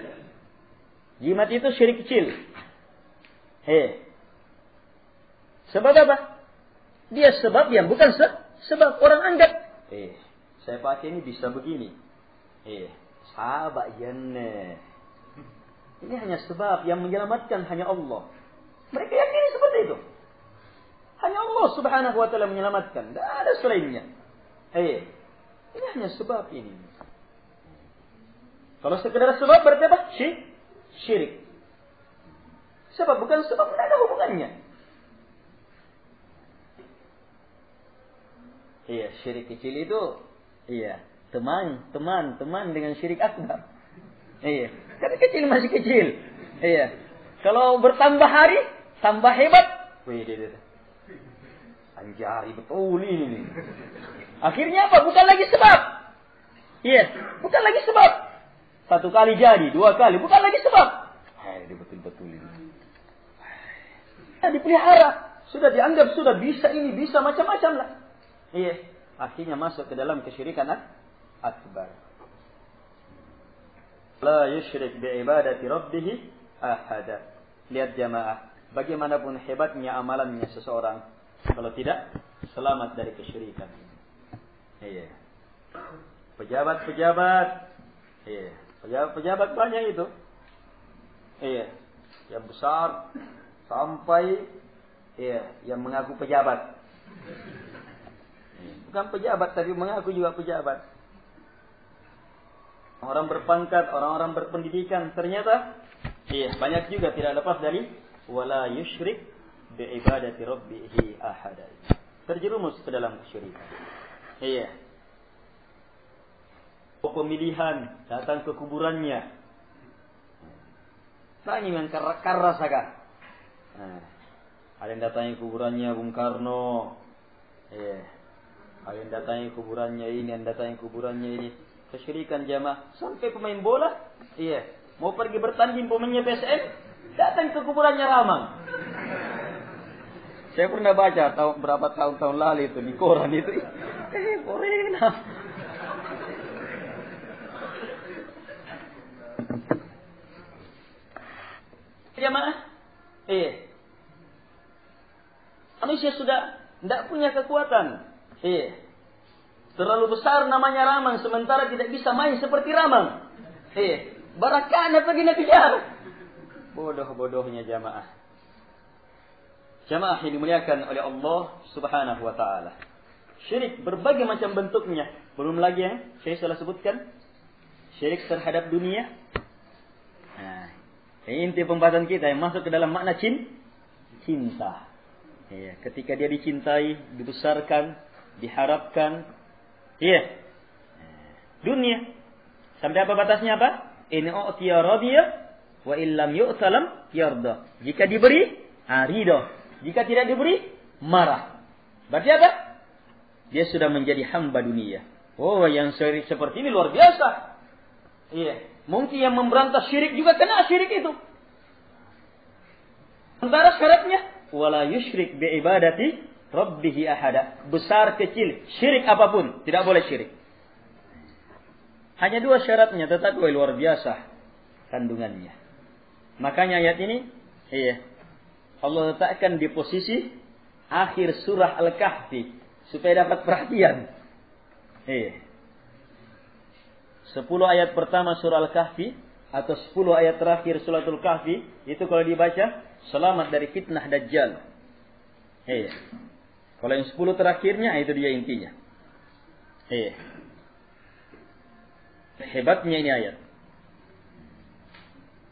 Jimat itu syirik kecil. Sebab apa? Dia sebab yang bukan sebab. Orang anggap, saya pakai ini bisa begini. Sahabat jannah. Ini hanya sebab yang menyelamatkan hanya Allah. Mereka yakini seperti itu. Hanya Allah Subhanahu wa taala menyelamatkan, tidak ada selainnya. Ini hanya sebab ini. Kalau sekedar sebab berarti apa? Syirik. Sebab bukan sebab, tidak ada hubungannya. Syirik kecil itu teman dengan syirik akbar. Karena kecil masih kecil. Kalau bertambah hari, tambah hebat. Anjari betul ini. Akhirnya apa? Bukan lagi sebab. Bukan lagi sebab. 1 kali jadi, 2 kali, bukan lagi sebab. Dia betul-betul ini. Dipelihara, sudah dianggap sudah bisa ini, bisa macam-macam lah. Akhirnya masuk ke dalam kesyirikan akbar. La yusyrik bi'ibadati rabbih ahada. Lihat jamaah, bagaimanapun hebatnya amalannya seseorang, kalau tidak selamat dari kesyirikan. Pejabat banyak itu. Yang besar sampai yang mengaku pejabat. Bukan pejabat tapi mengaku juga pejabat. Orang berpangkat, orang-orang berpendidikan, ternyata banyak juga tidak lepas dari wala yusyrik bi'ibadati rabbih ahada. Terjerumus ke dalam kesyirikan. Pemilihan, datang ke kuburannya. Tanya yang karra saga. Ada yang datangi kuburannya Bung Karno. Ada yang datangi kuburannya ini, yang datangi kuburannya ini. Kesyirikan jamaah. Sampai pemain bola, mau pergi bertanding pemainnya PSM, datang ke kuburannya Ramang. Saya pernah baca berapa tahun lalu itu di koran itu. Korena. Jamaah, manusia sudah tidak punya kekuatan. Terlalu besar namanya Ramang, sementara tidak bisa main seperti Ramang. Barakana pergi nak kejar. Bodoh-bodohnya jamaah. Jamaah yang dimuliakan oleh Allah Subhanahu wa taala. Syirik berbagai macam bentuknya. Belum lagi yang saya sudah sebutkan, syirik terhadap dunia. Inti pembahasan kita yang masuk ke dalam makna cinta. Ketika dia dicintai, dibesarkan, diharapkan. Dunia. Sampai apa batasnya apa? In u'tiya radiya wa illam yu'talam yarda. Jika diberi, ridha. Jika tidak diberi, marah. Berarti apa? Dia sudah menjadi hamba dunia. Yang syirik seperti ini luar biasa. Mungkin yang memberantas syirik juga kena syirik itu. Sementara syaratnya wala yusyrik bi'ibadati rabbih ahada. Besar kecil, syirik apapun tidak boleh syirik. Hanya 2 syaratnya, tetapi luar biasa kandungannya. Makanya ayat ini Allah letakkan di posisi akhir surah Al-Kahfi supaya dapat perhatian. 10 ayat pertama surah Al-Kahfi atau 10 ayat terakhir suratul Kahfi, itu kalau dibaca selamat dari fitnah Dajjal. Kalau yang 10 terakhirnya itu dia intinya. Hebatnya ini ayat.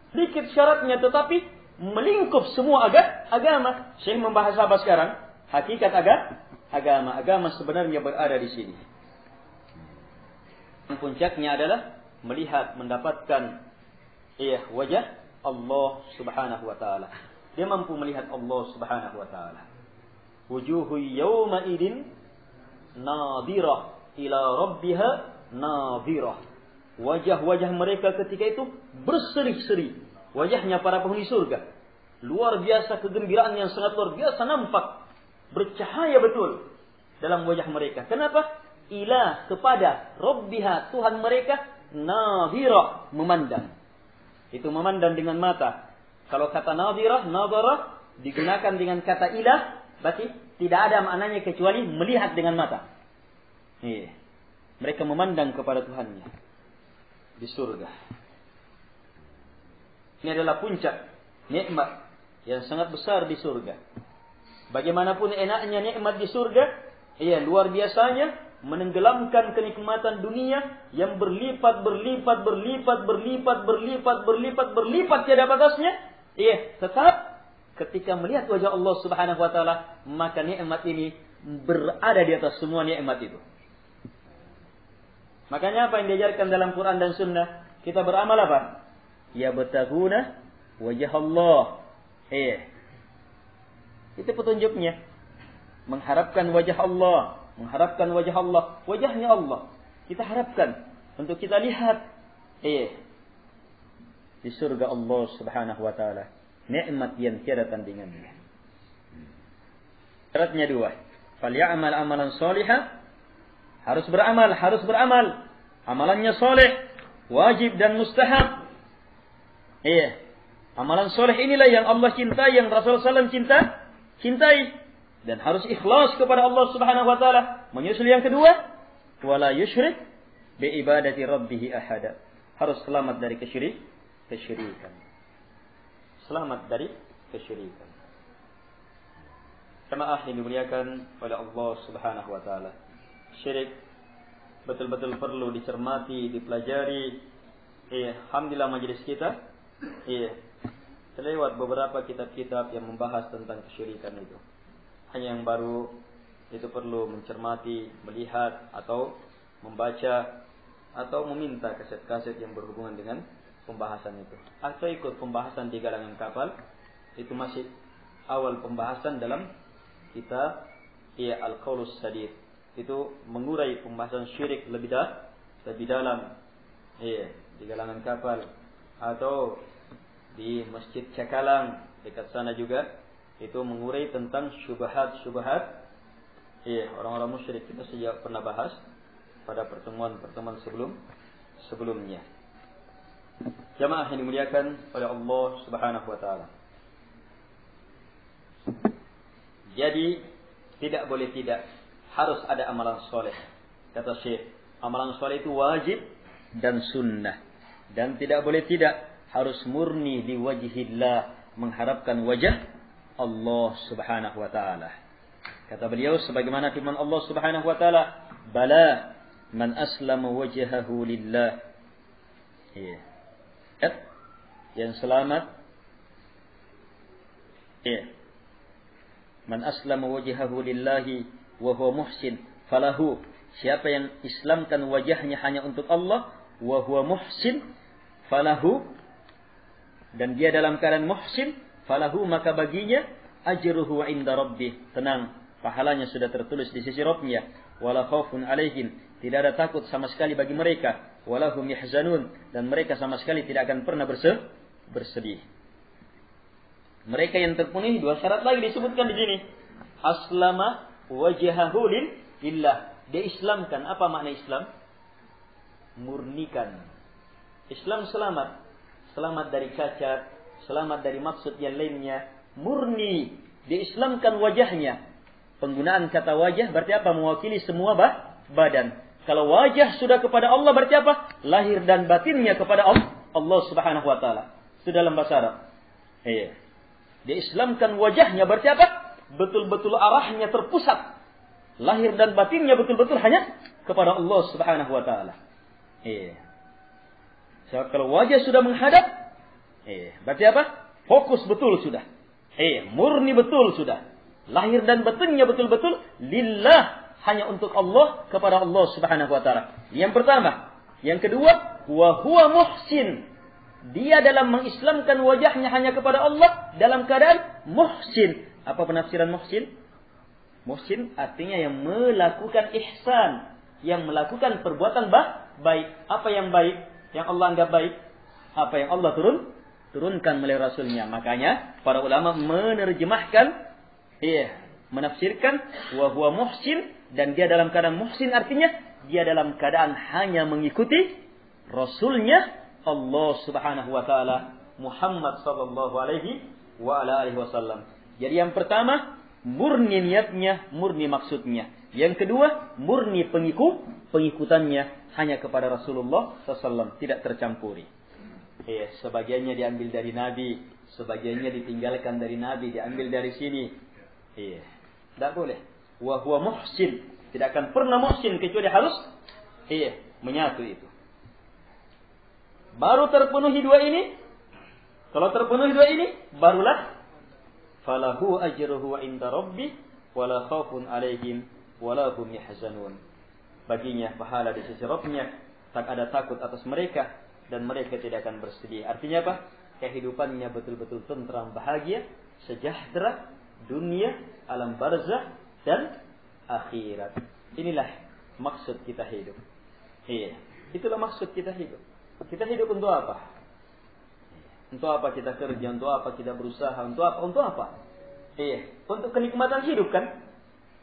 Sedikit syaratnya tetapi melingkup semua agama. Syekh membahas apa sekarang? Hakikat agama. Agama sebenarnya berada di sini. Puncaknya adalah melihat, mendapatkan wajah Allah Subhanahu wa taala. Dia mampu melihat Allah Subhanahu wa taala. Wujuhu yawma idin nadhirah ila rabbiha nadhirah. Wajah-wajah mereka ketika itu berseri-seri. Wajahnya para penghuni surga. Luar biasa kegembiraan yang sangat luar biasa nampak. Bercahaya betul dalam wajah mereka. Kenapa? Ila kepada Rabbiha Tuhan mereka nadhirah memandang. Itu memandang dengan mata. Kalau kata nadhirah digunakan dengan kata ilah, berarti tidak ada maknanya kecuali melihat dengan mata. Mereka memandang kepada Tuhannya di surga. Ini adalah puncak nikmat yang sangat besar di surga. Bagaimanapun enaknya nikmat di surga, luar biasanya menenggelamkan kenikmatan dunia yang berlipat tiada batasnya. Tetap ketika melihat wajah Allah Subhanahu wa taala, maka nikmat ini berada di atas semua nikmat itu. Makanya apa yang diajarkan dalam Quran dan Sunnah? Kita beramal apa? Ya bataguna wajah Allah. Itu petunjuknya. Mengharapkan wajah Allah. Wajahnya Allah. Kita harapkan untuk kita lihat. Di surga Allah Subhanahu wa taala. Nikmat yang tiada tandingannya. Syaratnya 2. Falyamal amalan shalihan. Harus beramal. Amalannya soleh, wajib dan mustahab. Amalan soleh inilah yang Allah cintai, yang Rasulullah SAW cintai. Dan harus ikhlas kepada Allah Subhanahu wa taala. Menyusul yang kedua, wala yusyrik bi ibadati rabbih ahada. Harus selamat dari kesyirikan. Jemaah yang dimuliakan oleh Allah Subhanahu wa taala. Syirik betul-betul perlu dicermati, dipelajari. Alhamdulillah majelis kita terlewat beberapa kitab-kitab yang membahas tentang kesyirikan itu. Hanya yang baru itu perlu mencermati, melihat atau membaca atau meminta kaset-kaset yang berhubungan dengan pembahasan itu. Atau ikut pembahasan di Galangan Kapal. Itu masih awal pembahasan dalam kitab Al-Qaulus Sadid. Itu mengurai pembahasan syirik lebih dalam di Galangan Kapal atau di Masjid Cakalang dekat sana juga itu mengurai tentang syubhat orang-orang musyrik. Kita sejak pernah bahas pada pertemuan sebelumnya. Jamaah yang dimuliakan oleh Allah Subhanahu wa taala. Jadi tidak boleh tidak, harus ada amalan soleh. Kata Syekh, amalan soleh itu wajib dan sunnah. Dan tidak boleh tidak, harus murni di wajhillah, mengharapkan wajah Allah Subhanahu wa taala. Kata beliau sebagaimana firman Allah Subhanahu wa taala, "Bala man aslama wajhahu lillah." Yang selamat. Man aslama wajhahu lillahi wa huwa muhsin falahu. Siapa yang islamkan wajahnya hanya untuk Allah, wa huwa muhsin falahu, dan dia dalam keadaan muhsin, falahu, maka baginya ajruhu inda rabbih. Tenang, pahalanya sudah tertulis di sisi Rabbnya. Wala khaufun alaihim, tidak ada takut sama sekali bagi mereka. Walahum yahzanun, dan mereka sama sekali tidak akan pernah bersedih. Mereka yang terpenuhi dua syarat lagi disebutkan di sini. Aslama wajhahu lillah. Dia islamkan. Apa makna Islam? Murnikan. Islam selamat. Selamat dari cacat, selamat dari maksud yang lainnya. Murni. Dia islamkan wajahnya. Penggunaan kata wajah berarti apa? Mewakili semua badan. Kalau wajah sudah kepada Allah berarti apa? Lahir dan batinnya kepada Allah Subhanahu wa taala. Itu dalam bahasa Arab. Iya. Diislamkan wajahnya berarti apa? Betul-betul arahnya terpusat. Lahir dan batinnya betul-betul hanya kepada Allah Subhanahu wa taala. Iya. So, kalau wajah sudah menghadap, berarti apa? Fokus betul sudah. Murni betul sudah. Lahir dan batinnya betul-betul lillah, hanya untuk Allah, kepada Allah Subhanahu wa taala. Yang pertama. Yang kedua, wa huwa muhsin. Dia dalam mengislamkan wajahnya hanya kepada Allah dalam keadaan muhsin. Apa penafsiran muhsin? Muhsin artinya yang melakukan ihsan, yang melakukan perbuatan baik. Apa yang baik? Yang Allah anggap baik? Apa yang Allah turunkan melalui Rasulnya. Makanya para ulama menerjemahkan, menafsirkan wa huwa muhsin, dan dia dalam keadaan muhsin artinya dia dalam keadaan hanya mengikuti Rasulnya Allah Subhanahu wa taala Muhammad sallallahu alaihi wa ala alihi wasallam. Jadi yang pertama, murni niatnya, murni maksudnya. Yang kedua, murni pengikutannya hanya kepada Rasulullah SAW, tidak tercampuri. Sebagiannya diambil dari Nabi, sebagiannya ditinggalkan dari Nabi, diambil dari sini. Tidak boleh. Wa huwa muhsin, tidak akan pernah muhsin kecuali harus menyatu itu. Baru terpenuhi dua ini. Kalau terpenuhi dua ini, barulah falahu ajruhu inda rabbih wala khaufun alaihim wala hum yahzanun. Baginya pahala di sisi Rabbnya, tak ada takut atas mereka dan mereka tidak akan bersedih. Artinya apa? Kehidupannya betul-betul tentram, bahagia, sejahtera, dunia, alam barzah dan akhirat. Inilah maksud kita hidup. Itulah maksud kita hidup. Kita hidup untuk apa? Untuk apa kita kerja? Untuk apa kita berusaha? Untuk apa? Untuk apa? Untuk kenikmatan hidup kan?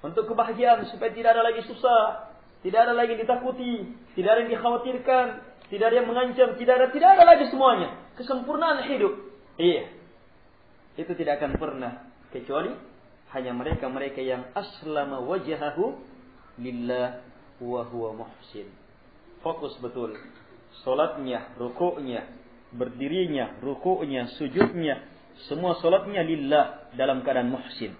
Untuk kebahagiaan supaya tidak ada lagi susah, tidak ada lagi ditakuti, tidak ada yang dikhawatirkan, tidak ada yang mengancam, tidak ada lagi semuanya. Kesempurnaan hidup. Itu tidak akan pernah kecuali hanya mereka-mereka yang aslama wajhahu lillah wa huwa muhsin. Fokus betul. Salatnya, rukuknya, berdirinya, rukuknya, sujudnya, semua salatnya lillah dalam keadaan muhsin.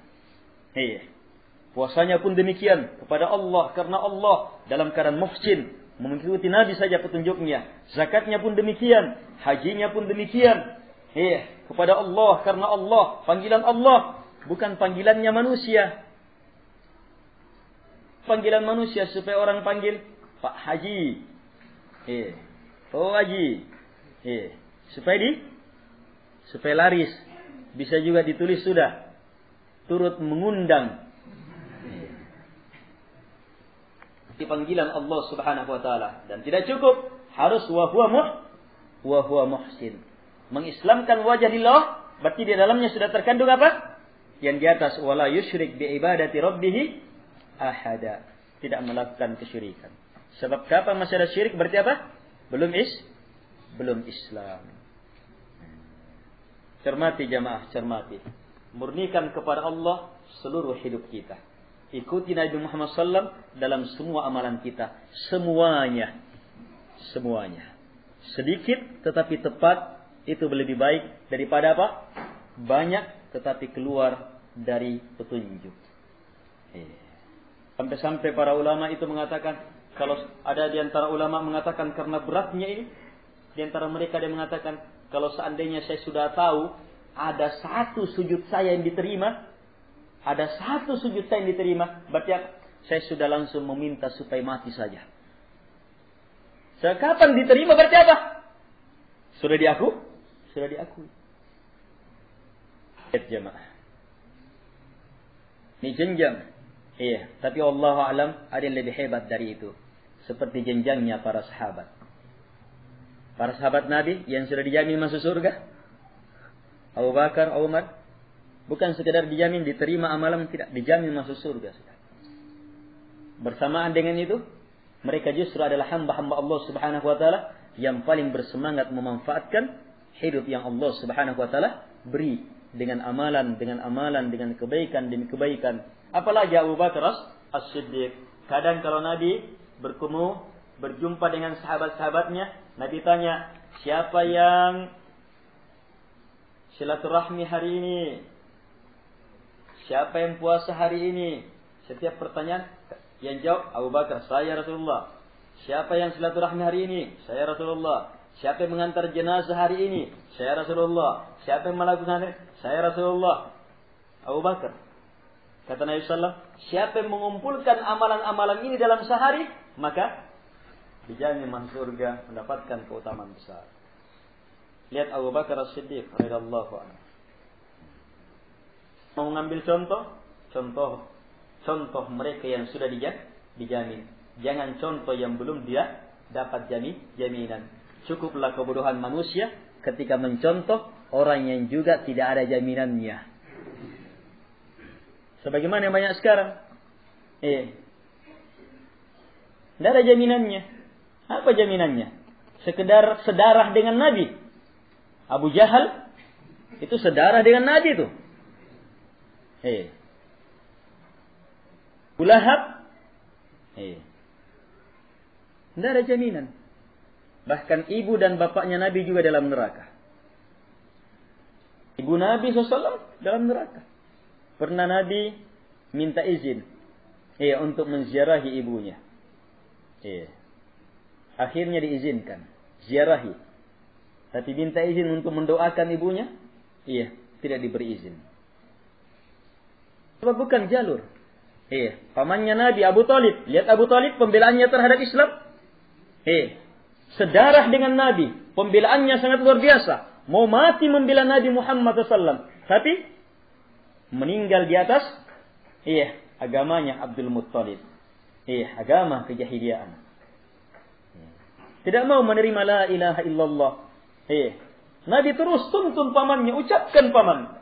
Puasanya pun demikian kepada Allah karena Allah dalam keadaan muhsin, mengikuti Nabi saja petunjuknya. Zakatnya pun demikian, hajinya pun demikian. Kepada Allah karena Allah, panggilan Allah, bukan panggilannya manusia. Panggilan manusia supaya orang panggil Pak Haji. Oh Haji. Supaya laris. Bisa juga ditulis sudah. Turut mengundang. Di panggilan Allah Subhanahu wa taala, dan tidak cukup, harus wa huwa muhsin. Mengislamkan wajah lillah, berarti di dalamnya sudah terkandung apa? Yang di atas, wala yusyrik bi ibadati rabbih ahada. Tidak melakukan kesyirikan. Sebab kapan masih ada syirik berarti apa? Belum Islam. Cermati jamaah, cermati. Murnikan kepada Allah seluruh hidup kita. Ikuti Nabi Muhammad SAW dalam semua amalan kita. Semuanya. Sedikit tetapi tepat, itu lebih baik daripada apa? Banyak tetapi keluar dari petunjuk. Sampai-sampai para ulama itu mengatakan, kalau ada di antara ulama mengatakan karena beratnya ini, di antara mereka dia mengatakan, kalau seandainya saya sudah tahu ada satu sujud saya yang diterima, berarti saya sudah langsung meminta supaya mati saja. Kapan diterima berarti apa? Sudah diakui. Jemaah. Ini jenjang. Tapi Allah alam ada yang lebih hebat dari itu. Seperti jenjangnya para sahabat. Para sahabat Nabi yang sudah dijamin masuk surga. Abu Bakar, Umar. Bukan sekedar dijamin diterima amalan, tidak. Dijamin masuk surga. Bersamaan dengan itu, mereka justru adalah hamba-hamba Allah Subhanahu wa taala yang paling bersemangat memanfaatkan hidup yang Allah Subhanahu wa taala beri dengan amalan, dengan kebaikan demi kebaikan. Apalagi Abu Bakar As-Siddiq. Kadang kalau Nabi berjumpa dengan sahabat-sahabatnya, Nabi tanya, Siapa yang silaturahmi hari ini? Siapa yang puasa hari ini? Setiap pertanyaan yang jawab Abu Bakar, saya Rasulullah. Siapa yang silaturahmi hari ini? Saya Rasulullah. Siapa yang mengantar jenazah hari ini? Saya Rasulullah. Siapa yang melakukan? Saya Rasulullah. Abu Bakar. Kata Nabi SAW, siapa yang mengumpulkan amalan-amalan ini dalam sehari, maka dijamin masuk surga, mendapatkan keutamaan besar. Lihat Abu Bakar As-Siddiq radhiyallahu anhu. Mau mengambil contoh mereka yang sudah dijamin. Jangan contoh yang belum dia dapat jaminan. Cukuplah kebodohan manusia ketika mencontoh orang yang juga tidak ada jaminannya. Sebagaimana yang banyak sekarang. Tidak ada jaminannya. Apa jaminannya? Sekedar sedarah dengan Nabi. Abu Jahal itu sedarah dengan Nabi itu. Abu Lahab. Tidak ada jaminan. Bahkan ibu dan bapaknya Nabi juga dalam neraka. Ibu Nabi SAW dalam neraka. Pernah Nabi minta izin untuk menziarahi ibunya. Akhirnya diizinkan. Ziarahi. Tapi minta izin untuk mendoakan ibunya. Tidak diberi izin. Sebab bukan jalur. Pamannya Nabi Abu Talib. Lihat Abu Talib pembelaannya terhadap Islam. Sedarah dengan Nabi. Pembelaannya sangat luar biasa. Mau mati membela Nabi Muhammad SAW. Tapi meninggal di atas agamanya Abdul Muttalib. Agama kejahiliaan. Tidak mau menerima la ilaha illallah. Nabi terus tuntun pamannya, ucapkan paman.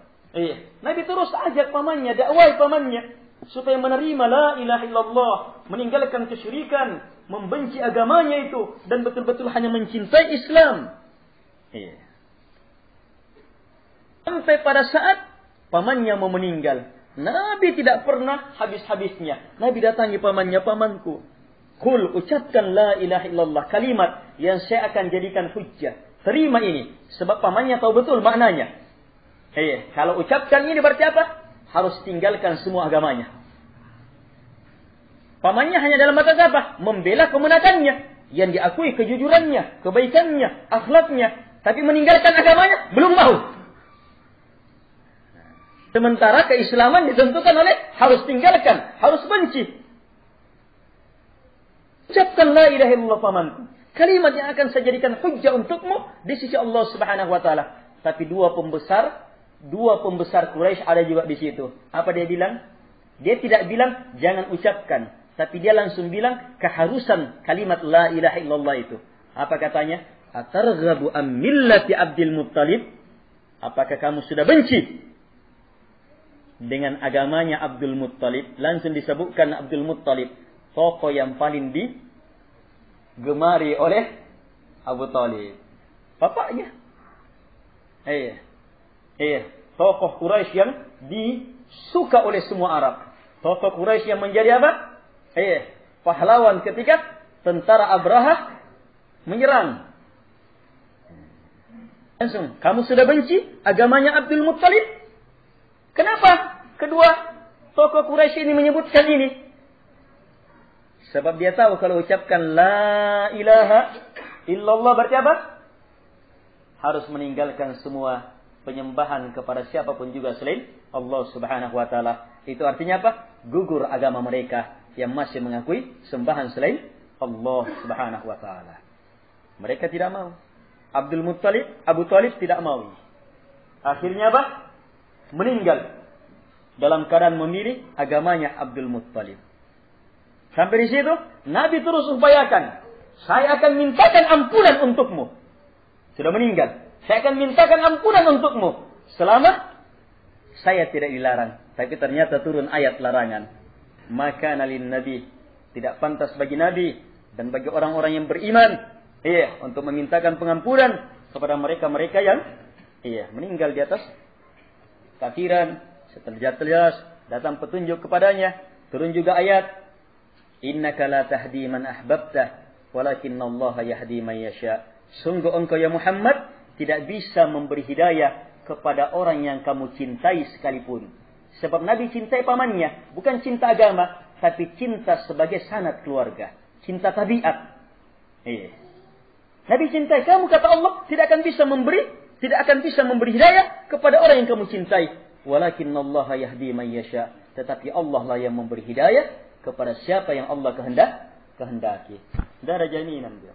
Nabi terus ajak pamannya, dakwai pamannya supaya menerima la ilaha illallah, meninggalkan kesyirikan, membenci agamanya itu dan betul-betul hanya mencintai Islam. Sampai pada saat pamannya mau meninggal, Nabi tidak pernah habis-habisnya. Nabi datangi pamannya, pamanku, kul, ucapkan la ilaha illallah, kalimat yang saya akan jadikan hujjah. Terima ini, sebab pamannya tahu betul maknanya. Kalau ucapkan ini berarti apa? Harus tinggalkan semua agamanya. Pamannya hanya dalam batas apa? Membela kemenakannya, yang diakui kejujurannya, kebaikannya, akhlaknya, tapi meninggalkan agamanya belum mau. Sementara keislaman ditentukan oleh harus tinggalkan, harus benci. Ucapkan la ilaha illallah pamanku. Kalimat yang akan saya jadikan hujjah untukmu di sisi Allah Subhanahu wa taala. Tapi dua pembesar Quraisy ada juga di situ. Apa dia bilang? Dia tidak bilang jangan ucapkan, tapi dia langsung bilang keharusan kalimat la ilaha illallah itu. Apa katanya? Atarghabu am millati Abdul Muttalib? Apakah kamu sudah benci dengan agamanya Abdul Muttalib? Langsung disebutkan Abdul Muttalib, tokoh yang paling digemari oleh Abu Talib. Bapaknya. Tokoh Quraisy yang disuka oleh semua Arab. Tokoh Quraisy yang menjadi apa? Pahlawan ketika tentara Abraha menyerang. Langsung, kamu sudah benci agamanya Abdul Muttalib? Kenapa kedua tokoh Quraisy ini menyebutkan ini? Sebab dia tahu kalau ucapkan la ilaha illallah berarti apa? Harus meninggalkan semua penyembahan kepada siapapun juga selain Allah Subhanahu wa taala. Itu artinya apa? Gugur agama mereka yang masih mengakui sembahan selain Allah Subhanahu wa taala. Mereka tidak mau. Abu Talib tidak mau. Akhirnya apa? Meninggal dalam keadaan memilih agamanya Abdul Muttalib. Sampai di situ Nabi terus upayakan, saya akan mintakan ampunan untukmu. Sudah meninggal, saya akan mintakan ampunan untukmu selama saya tidak dilarang. Tapi ternyata turun ayat larangan. Maka nalin Nabi, tidak pantas bagi Nabi dan bagi orang-orang yang beriman untuk memintakan pengampunan kepada mereka-mereka yang meninggal di atas kafiran. Setelah jelas datang petunjuk kepadanya, turun juga ayat, innaka la tahdi man ahbabta walakinnallaha yahdi man yasha. Sungguh engkau ya Muhammad tidak bisa memberi hidayah kepada orang yang kamu cintai sekalipun. Sebab Nabi cintai pamannya, bukan cinta agama, tapi cinta sebagai sanad keluarga, cinta tabiat. Nabi cintai kamu, kata Allah, tidak akan bisa memberi hidayah kepada orang yang kamu cintai. Walakinnallaha yahdi man yasha. Tetapi Allah lah yang memberi hidayah kepada siapa yang Allah kehendaki. Tidak ada jaminan dia.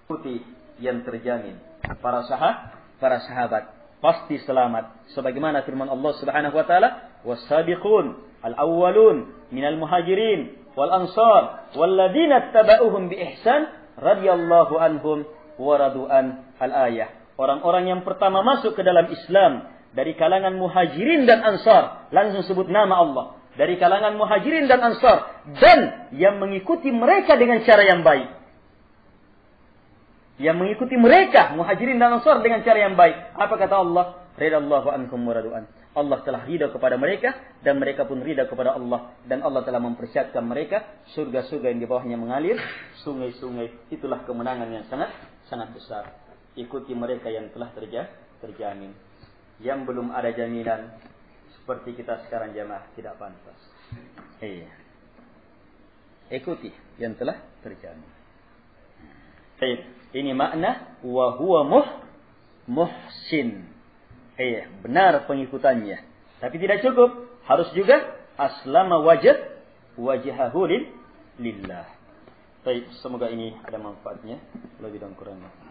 Putih yang terjamin. Para sahabat pasti selamat. Sebagaimana firman Allah Subhanahu wa taala, "Was-sabiqun al-awwalun minal muhajirin wal ansar walladzina tabauhum bi ihsan radhiyallahu anhum wa radu'an." Al-ayah. Orang-orang yang pertama masuk ke dalam Islam dari kalangan muhajirin dan ansar, langsung sebut nama Allah. Dari kalangan muhajirin dan ansar, dan yang mengikuti mereka dengan cara yang baik. Yang mengikuti mereka, muhajirin dan ansar, dengan cara yang baik. Apa kata Allah? Ridallahu anhum wa radu'an. Allah telah ridha kepada mereka, dan mereka pun ridha kepada Allah. Dan Allah telah mempersiapkan mereka surga-surga yang di bawahnya mengalir sungai-sungai. Itulah kemenangan yang sangat besar. Ikuti mereka yang telah terjamin. Yang belum ada jaminan, seperti kita sekarang jamaah, tidak pantas. Ikuti yang telah terjamin. Ini makna wa huwa muhsin. Benar pengikutannya. Tapi tidak cukup, harus juga aslama wajhahu lillah. Baik, semoga ini ada manfaatnya. Lebih dan kurangnya